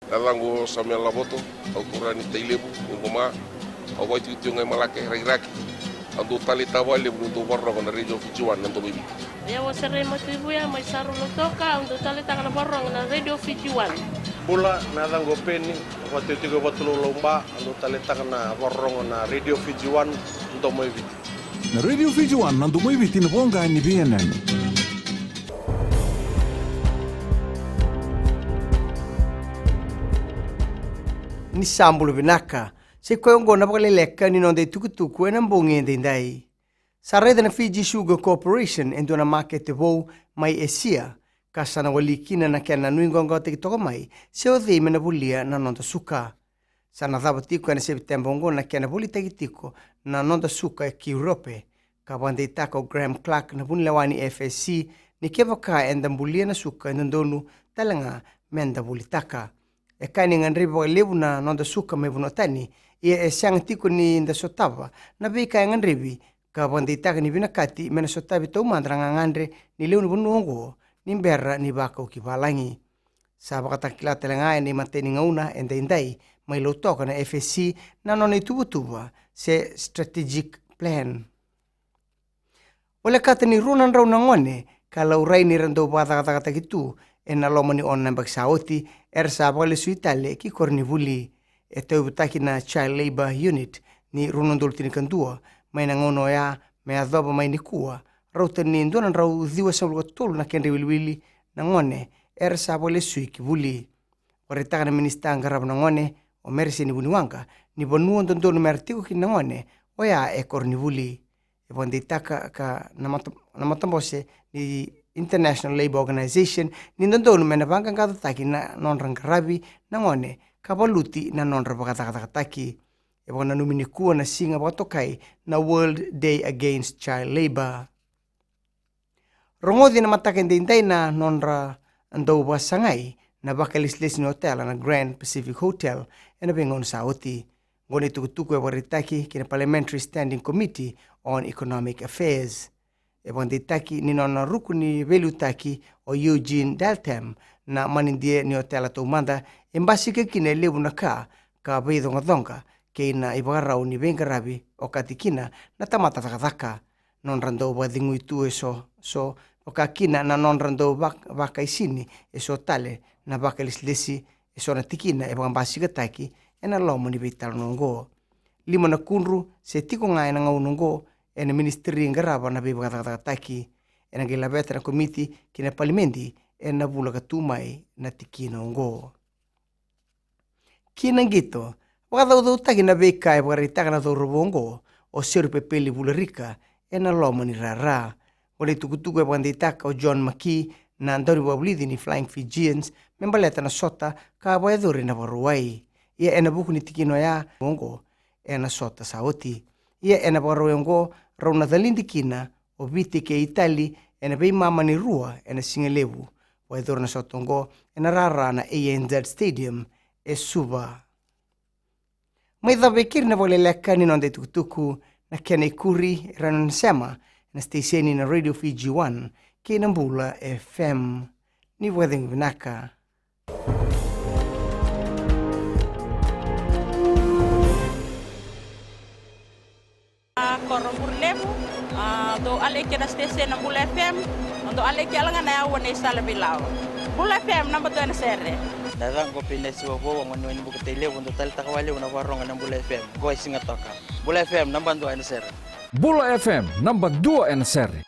Nalango sa mga laboto, au kurani tailebu, ngoma, au wai tuitu ngai malake rairaki. Andu tali tawali untuk warna na radio Fijuan nanto bibi. Ya wasere motibuya mai saru lotoka andu tali tangana warna na radio Fijuan. Pula nalango peni waktu itu gue betul lomba andu tali tangana warna na radio Fijuan untuk bibi. Na radio Fijuan nanto bibi tinabonga ni BNN. Ni sambulu binaka. Se koyongo na vakaleleka ni nonde tukutuku e nambongi ndai. Sareda na Fiji Sugar Corporation endo na market vo mai esia. Kasana walikina na kena nuingongo te kitoko mai. Se o dhime na bulia na nonda suka. Sana dhabatiko na septembongo na kena buli tekitiko na nonda suka e ki Europe. Kabande itako Graham Clark na bunilawani FSC ni kevaka enda bulia na suka ndondonu talanga menda bulitaka. E kani ngandribo levu na nonda suka mevunotani. Ia siang tiko ni nda sotava na bika ngandribi ka banditaka ni binakati mena sotavi tau mandrang ngandre ni leu ni bunungo ni berra ni baka ukibalangi. Saba kata kila telengai ni mateni ngauna enda indai mai lo toka na FSC na noni tubutuba se strategic plan. Ole kata ni runan rau nangone kalau rai ni rando bata kata gitu ena lomani onna baksaoti saba le suitale ki korni vuli. E tau butaki na Child Labor Unit ni runondol tinikandua mai na ngono ya me adhoba mai ni kua rauta ni ndonan rau dhiwa sabulga tolu na kende wiliwili na ngone sabo le sui ki vuli. Waritaka na minista angarab na ngone o merisi ni buniwanga ni bonuon dondonu mertiku ki na ngone o ya ekor ni vuli. E bonditaka ka namatambose ni International Labour Organization ni dondonu menabanga katataki na nonrangarabi na ngone kabaluti na non rabakatakataki. E wana numinikua na singa batokai na World Day Against Child Labor. Rongodi na matakendindai na nonra andau basangai na bakalisles ni hotel na Grand Pacific Hotel e na bengon saoti. Ngoni tukutuku e waritaki kina Parliamentary Standing Committee on Economic Affairs. E banditaki ni nona ruku ni velutaki o Eugene Daltem na manindie ni hotel ato manda embasi ke kine lebu na ka baidonga ke ina ibagarau ni bengarabi o katikina na tamata takataka non rando badingu itu so o kakina na non rando baka isini eso tale na baka lislesi eso na tikina e bambasi kataki ena lomo ni bital nongo lima na kunru se tiko ngai na ngaunongo ena ministeri ngaraba na bibagatakataki ena gilabeta na komiti kina parlamenti ena bula katumai na tikina ongo. Kina gito, wakadau taki na beka e wakaritaka na dorobongo o seru pepeli bula rika ena loma ni rara. Wale tukutuku e wakanditaka o John McKee na andori wablidi ni Flying Fijians membaleta na sota ka waedori na waruai. Ia ena buku ni tikino ya ongo ena sota saoti. Ia ena waruai ongo rauna dhalindi kina o viti ke Itali ena bei mama ni rua ena singelevu. Waedori na sota ongo ena rara na ANZ Stadium e suba. Mai dhabekiri na vakaleleka ni nonde tukutuku na kena ikuri ranon sema na stationi na Radio Fiji 1 ke Nambula FM ni wadeng vinaka. Koromurlemu do aleke na stasioni Nambula FM do aleke alanga na yawa na isala bilao. Bula FM namba 2 na serre. Narango pinesiwa bo ngone wani bukatele wondo tal takawale una waronga na Bula FM go singa toka Bula FM namba 2 na serre. Bula FM namba 2 na serre.